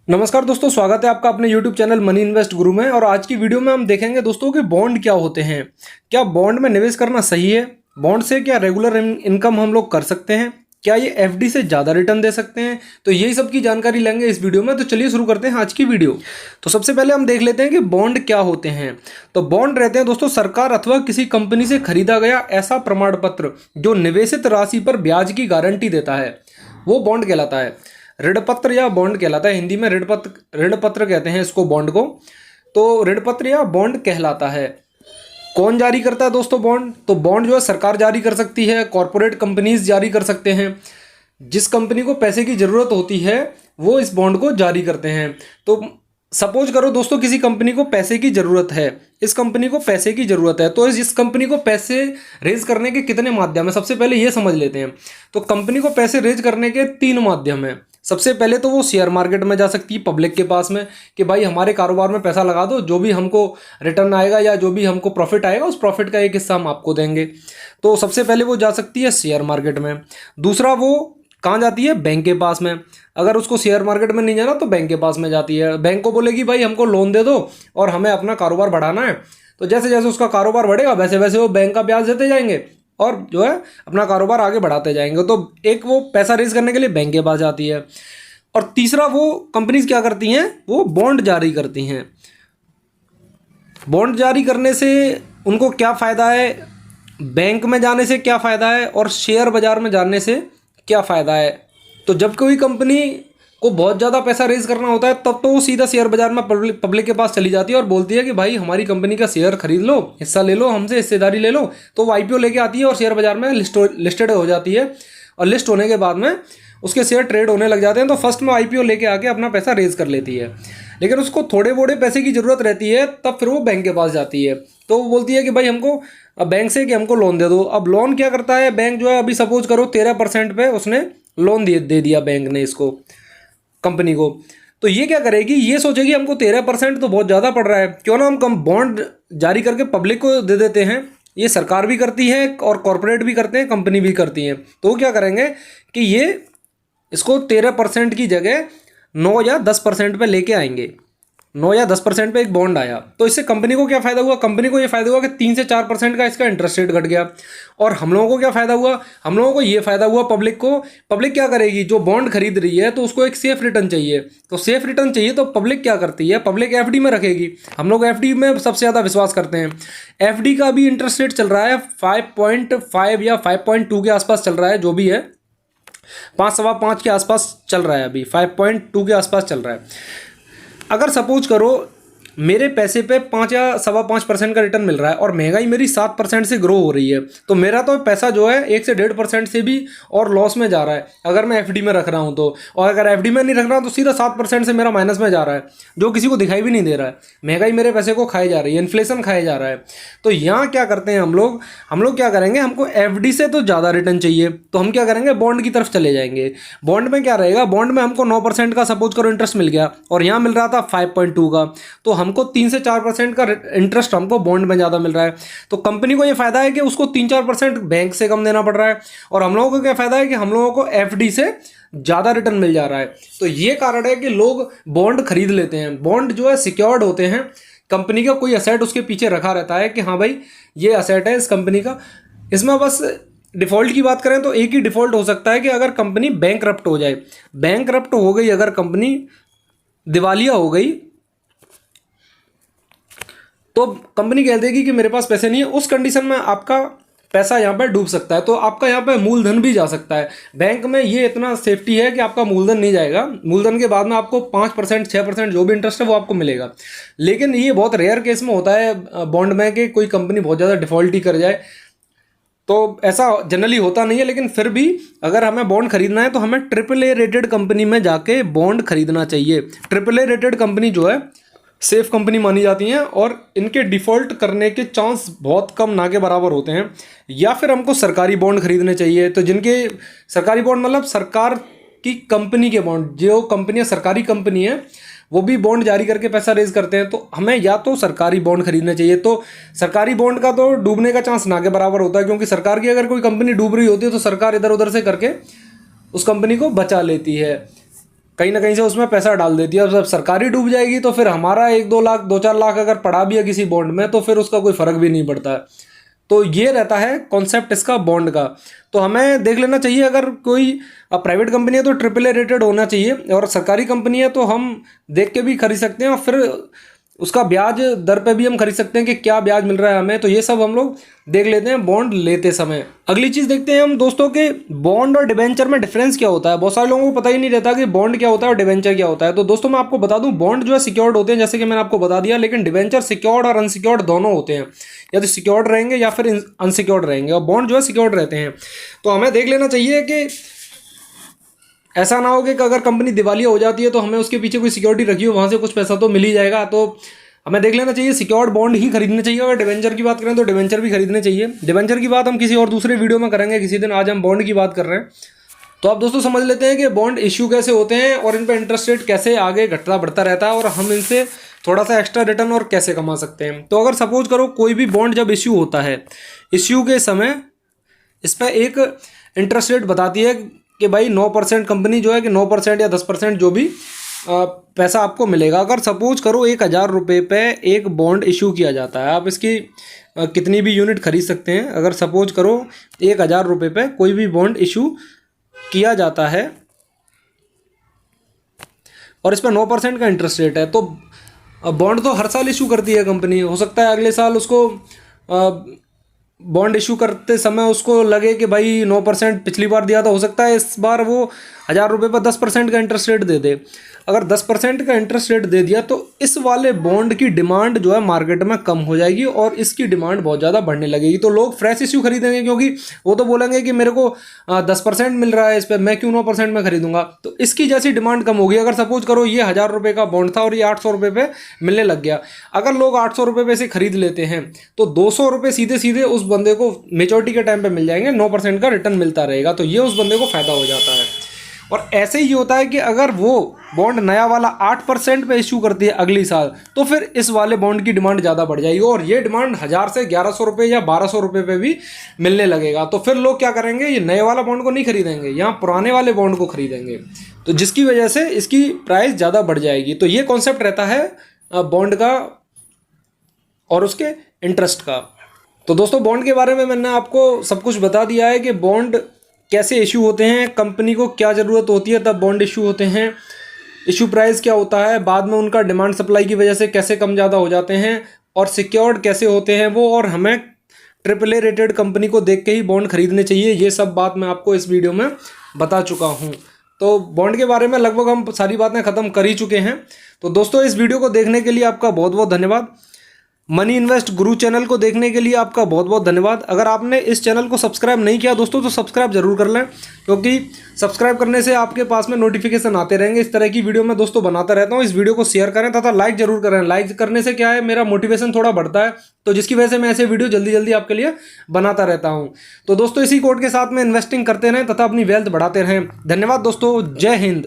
नमस्कार दोस्तों, स्वागत है आपका अपने YouTube चैनल मनी इन्वेस्ट गुरु में। और आज की वीडियो में हम देखेंगे दोस्तों कि बॉन्ड क्या होते हैं, क्या बॉन्ड में निवेश करना सही है, बॉन्ड से क्या रेगुलर इनकम हम लोग कर सकते हैं, क्या ये एफडी से ज़्यादा रिटर्न दे सकते हैं। तो यही सब की जानकारी लेंगे इस वीडियो में। तो चलिए शुरू करते हैं आज की वीडियो। तो सबसे पहले हम देख लेते हैं कि बॉन्ड क्या होते हैं। तो बॉन्ड रहते हैं दोस्तों सरकार अथवा किसी कंपनी से खरीदा गया ऐसा प्रमाण पत्र जो निवेशित राशि पर ब्याज की गारंटी देता है, वो बॉन्ड कहलाता है। ऋण पत्र या बॉन्ड कहलाता है। हिंदी में ऋण पत्र कहते हैं इसको, बॉन्ड को। तो ऋण पत्र या बॉन्ड कहलाता है। कौन जारी करता है दोस्तों बॉन्ड? तो बॉन्ड जो है सरकार जारी कर सकती है, कॉरपोरेट कंपनीज जारी कर सकते हैं। जिस कंपनी को पैसे की जरूरत होती है वो इस बॉन्ड को जारी करते हैं। तो सपोज करो दोस्तों किसी कंपनी को पैसे की जरूरत है, इस कंपनी को पैसे की जरूरत है, तो इस कंपनी को पैसे रेज करने के कितने माध्यम है, सबसे पहले ये समझ लेते हैं। तो कंपनी को पैसे रेज करने के 3 माध्यम है। सबसे पहले तो वो शेयर मार्केट में जा सकती है, पब्लिक के पास में, कि भाई हमारे कारोबार में पैसा लगा दो, जो भी हमको रिटर्न आएगा या जो भी हमको प्रॉफिट आएगा उस प्रॉफिट का एक हिस्सा हम आपको देंगे। तो सबसे पहले वो जा सकती है शेयर मार्केट में। दूसरा वो कहाँ जाती है? बैंक के पास में। अगर उसको शेयर मार्केट में नहीं जाना तो बैंक के पास में जाती है। बैंक को बोलेगी भाई हमको लोन दे दो और हमें अपना कारोबार बढ़ाना है। तो जैसे जैसे उसका कारोबार बढ़ेगा वैसे वैसे वो बैंक का ब्याज देते जाएंगे और जो है अपना कारोबार आगे बढ़ाते जाएंगे। तो एक वो पैसा रेज करने के लिए बैंक के पास जाती है। और तीसरा वो कंपनीज क्या करती हैं? वो बॉन्ड जारी करती हैं। बॉन्ड जारी करने से उनको क्या फ़ायदा है, बैंक में जाने से क्या फ़ायदा है और शेयर बाजार में जाने से क्या फ़ायदा है। तो जब कोई कंपनी को बहुत ज़्यादा पैसा रेज करना होता है तब तो वो सीधा शेयर बाजार में पब्लिक के पास चली जाती है और बोलती है कि भाई हमारी कंपनी का शेयर खरीद लो, हिस्सा ले लो, हमसे हिस्सेदारी ले लो। तो वो आईपीओ लेके आती है और शेयर बाजार में लिस्टेड हो जाती है। और लिस्ट होने के बाद में उसके शेयर ट्रेड होने लग जाते हैं। तो फर्स्ट में आईपीओ लेके आके अपना पैसा रेज कर लेती है। लेकिन उसको थोड़े बोड़े पैसे की ज़रूरत रहती है तब फिर वो बैंक के पास जाती है। तो वो बोलती है कि भाई हमको बैंक से कि हमको लोन दे दो। अब लोन क्या करता है बैंक जो है, अभी सपोज करो 13% पे उसने लोन दे दिया बैंक ने इसको, कंपनी को। तो ये क्या करेगी, ये सोचेगी हमको 13% तो बहुत ज़्यादा पड़ रहा है, क्यों ना हम कम बॉन्ड जारी करके पब्लिक को दे देते हैं। ये सरकार भी करती है और कॉरपोरेट भी करते हैं, कंपनी भी करती हैं। तो वो क्या करेंगे कि ये इसको 13% की जगह 9 या 10% पे लेके आएंगे। 9 या 10% पे एक बॉन्ड आया तो इससे कंपनी को क्या फ़ायदा हुआ? कंपनी को ये फ़ायदा हुआ कि 3 से 4% का इसका इंटरेस्ट रेट घट गया। और हम लोगों को क्या फ़ायदा हुआ? हम लोगों को ये फ़ायदा हुआ, पब्लिक को। पब्लिक क्या करेगी? जो बॉन्ड खरीद रही है तो उसको एक सेफ रिटर्न चाहिए। तो सेफ रिटर्न चाहिए तो पब्लिक क्या करती है? पब्लिक एफडी में रखेगी। हम लोग एफडी में सबसे ज़्यादा विश्वास करते हैं। एफडी का भी इंटरेस्ट रेट चल रहा है 5.5 या 5.2 के आसपास चल रहा है, जो भी है 5.5 के आसपास चल रहा है। अभी 5.2 के आसपास चल रहा है। अगर सपोज करो मेरे पैसे पे 5 या 5.25% का रिटर्न मिल रहा है और महंगाई मेरी 7% से ग्रो हो रही है, तो मेरा तो पैसा जो है 1 से 1.5% से भी और लॉस में जा रहा है अगर मैं एफडी में रख रहा हूँ तो। और अगर एफडी में नहीं रख रहा हूँ तो सीधा 7% से मेरा माइनस में जा रहा है, जो किसी को दिखाई भी नहीं दे रहा है। महंगाई मेरे पैसे को खाई जा रही है, इन्फ्लेशन खाए जा रहा है। तो यहाँ क्या करते हैं हम लोग क्या करेंगे, हमको एफडी से तो ज़्यादा रिटर्न चाहिए, तो हम क्या करेंगे, बॉन्ड की तरफ चले जाएंगे। बॉन्ड में क्या रहेगा, बॉन्ड में हमको 9% का सपोज करो इंटरेस्ट मिल गया और यहाँ मिल रहा था 5.2 का, तो हमको 3 से 4% का इंटरेस्ट हमको बॉन्ड में ज़्यादा मिल रहा है। तो कंपनी को ये फायदा है कि उसको 3-4% बैंक से कम देना पड़ रहा है, और हम लोगों को क्या फायदा है कि हम लोगों को एफडी से ज़्यादा रिटर्न मिल जा रहा है। तो ये कारण है कि लोग बॉन्ड खरीद लेते हैं। बॉन्ड जो है सिक्योर्ड होते हैं, कंपनी का कोई असेट उसके पीछे रखा रहता है कि हाँ भाई ये असेट है इस कंपनी का। इसमें बस डिफ़ॉल्ट की बात करें तो एक ही डिफ़ॉल्ट हो सकता है कि अगर कंपनी बैंकरप्ट हो जाए। बैंकरप्ट हो गई, अगर कंपनी दिवालिया हो गई तो कंपनी कह देगी कि मेरे पास पैसे नहीं है। उस कंडीशन में आपका पैसा यहाँ पर डूब सकता है, तो आपका यहाँ पे मूलधन भी जा सकता है। बैंक में ये इतना सेफ्टी है कि आपका मूलधन नहीं जाएगा। मूलधन के बाद में आपको 5%, 6% जो भी इंटरेस्ट है वो आपको मिलेगा। लेकिन ये बहुत रेयर केस में होता है बॉन्ड में कि कोई कंपनी बहुत ज़्यादा डिफ़ॉल्ट ही कर जाए, तो ऐसा जनरली होता नहीं है। लेकिन फिर भी अगर हमें बॉन्ड खरीदना है तो हमें AAA रेटेड कंपनी में जाके बॉन्ड खरीदना चाहिए। AAA रेटेड कंपनी जो है सेफ कंपनी मानी जाती हैं और इनके डिफ़ॉल्ट करने के चांस बहुत कम ना के बराबर होते हैं। या फिर हमको सरकारी बॉन्ड खरीदने चाहिए, तो जिनके सरकारी बॉन्ड मतलब सरकार की कंपनी के बॉन्ड, जो कंपनियां सरकारी कंपनी है वो भी बॉन्ड जारी करके पैसा रेज करते हैं, तो हमें या तो सरकारी बॉन्ड खरीदने चाहिए। तो सरकारी बॉन्ड का तो डूबने का चांस ना के बराबर होता है, क्योंकि सरकार की अगर कोई कंपनी डूब रही होती है तो सरकार इधर उधर से करके उस कंपनी को बचा लेती है। कहीं ना कहीं से उसमें पैसा डाल देती है। अब जब सरकारी डूब जाएगी तो फिर हमारा 1-2 लाख 2-4 लाख अगर पड़ा भी है किसी बॉन्ड में तो फिर उसका कोई फर्क भी नहीं पड़ता है। तो ये रहता है कॉन्सेप्ट इसका बॉन्ड का। तो हमें देख लेना चाहिए, अगर कोई प्राइवेट कंपनी है तो AAA रेटेड होना चाहिए, और सरकारी कंपनी है तो हम देख के भी खरीद सकते हैं, और फिर उसका ब्याज दर पे भी हम खरीद सकते हैं कि क्या ब्याज मिल रहा है हमें। तो ये सब हम लोग देख लेते हैं बॉन्ड लेते समय। अगली चीज़ देखते हैं हम दोस्तों के बॉन्ड और डिबेंचर में डिफरेंस क्या होता है। बहुत सारे लोगों को पता ही नहीं रहता कि बॉन्ड क्या होता है और डिबेंचर क्या होता है। तो दोस्तों मैं आपको बता दूं, बॉन्ड जो है सिक्योर्ड होते हैं जैसे कि मैंने आपको बता दिया, लेकिन डिबेंचर सिक्योर्ड और अनसिक्योर्ड दोनों होते हैं, या तो सिक्योर्ड रहेंगे या फिर अनसिक्योर्ड रहेंगे, और बॉन्ड जो है सिक्योर्ड रहते हैं। तो हमें देख लेना चाहिए कि ऐसा ना हो कि अगर कंपनी दिवालिया हो जाती है तो हमें उसके पीछे कोई सिक्योरिटी रखी हो, वहाँ से कुछ पैसा तो मिल ही जाएगा। तो हमें देख लेना चाहिए सिक्योर्ड बॉन्ड ही खरीदने चाहिए। अगर डिवेंचर की बात करें तो डिवेंचर भी खरीदने चाहिए। डिवेंचर की बात हम किसी और दूसरे वीडियो में करेंगे किसी दिन, आज हम बॉन्ड की बात कर रहे हैं। तो आप दोस्तों समझ लेते हैं कि बॉन्ड इश्यू कैसे होते हैं और इन पर इंटरेस्ट रेट कैसे आगे घटता बढ़ता रहता है, और हम इनसे थोड़ा सा एक्स्ट्रा रिटर्न और कैसे कमा सकते हैं। तो अगर सपोज करो कोई भी बॉन्ड जब इश्यू होता है, इश्यू के समय इस पर एक इंटरेस्ट रेट बताती है कि भाई 9% कंपनी जो है कि 9% या 10% जो भी पैसा आपको मिलेगा। अगर सपोज करो 1,000 रुपये पे एक बॉन्ड इशू किया जाता है, आप इसकी कितनी भी यूनिट खरीद सकते हैं। अगर सपोज करो 1,000 रुपये पे कोई भी बॉन्ड इशू किया जाता है और इस पर 9% का इंटरेस्ट रेट है, तो बॉन्ड तो हर साल इशू करती है कंपनी। हो सकता है अगले साल उसको बॉन्ड इशू करते समय उसको लगे कि भाई 9% पिछली बार दिया था, हो सकता है इस बार वो 1,000 रुपये पर 10% का इंटरेस्ट रेट दे दे। अगर 10% का इंटरेस्ट रेट दे दिया तो इस वाले बॉन्ड की डिमांड जो है मार्केट में कम हो जाएगी और इसकी डिमांड बहुत ज़्यादा बढ़ने लगेगी। तो लोग फ्रेश इश्यू खरीदेंगे, क्योंकि वो तो बोलेंगे कि मेरे को 10% मिल रहा है इस पर, मैं क्यों 9% में खरीदूंगा। तो इसकी जैसी डिमांड कम होगी। अगर सपोज करो ये 1,000 रुपये का बॉन्ड था और ये 800 रुपये पे मिलने लग गया, अगर लोग 800 रुपये पे से खरीद लेते हैं तो 200 रुपये सीधे सीधे उस बंदे को मेच्योरिटी के टाइम पे मिल जाएंगे, 9% का रिटर्न मिलता रहेगा। तो ये उस बंदे को फायदा हो जाता है। और ऐसे ही होता है कि अगर वो बॉन्ड नया वाला 8% पे इशू करती है अगली साल, तो फिर इस वाले बॉन्ड की डिमांड ज़्यादा बढ़ जाएगी और ये डिमांड 1,000 से 1,100 रुपये या 1,200 रुपये पे भी मिलने लगेगा। तो फिर लोग क्या करेंगे, ये नए वाला बॉन्ड को नहीं खरीदेंगे, यहाँ पुराने वाले बॉन्ड को खरीदेंगे, तो जिसकी वजह से इसकी प्राइस ज़्यादा बढ़ जाएगी। तो ये कॉन्सेप्ट रहता है बॉन्ड का और उसके इंटरेस्ट का। तो दोस्तों बॉन्ड के बारे में मैंने आपको सब कुछ बता दिया है कि बॉन्ड कैसे इशू होते हैं, कंपनी को क्या ज़रूरत होती है तब बॉन्ड इशू होते हैं, इशू प्राइस क्या होता है, बाद में उनका डिमांड सप्लाई की वजह से कैसे कम ज़्यादा हो जाते हैं, और सिक्योर्ड कैसे होते हैं वो, और हमें AAA रेटेड कंपनी को देख के ही बॉन्ड खरीदने चाहिए। ये सब बात मैं आपको इस वीडियो में बता चुका हूँ। तो बॉन्ड के बारे में लगभग हम सारी बातें ख़त्म कर ही चुके हैं। तो दोस्तों इस वीडियो को देखने के लिए आपका बहुत बहुत धन्यवाद। मनी इन्वेस्ट गुरु चैनल को देखने के लिए आपका बहुत बहुत धन्यवाद। अगर आपने इस चैनल को सब्सक्राइब नहीं किया दोस्तों तो सब्सक्राइब जरूर कर लें, क्योंकि सब्सक्राइब करने से आपके पास में नोटिफिकेशन आते रहेंगे। इस तरह की वीडियो मैं दोस्तों बनाता रहता हूँ। इस वीडियो को शेयर करें तथा लाइक जरूर करें। लाइक करने से क्या है, मेरा मोटिवेशन थोड़ा बढ़ता है, तो जिसकी वजह से मैं ऐसे वीडियो जल्दी जल्दी आपके लिए बनाता रहता हूँ। तो दोस्तों इसी कोड के साथ में इन्वेस्टिंग करते रहें तथा अपनी वेल्थ बढ़ाते रहें। धन्यवाद दोस्तों, जय हिंद।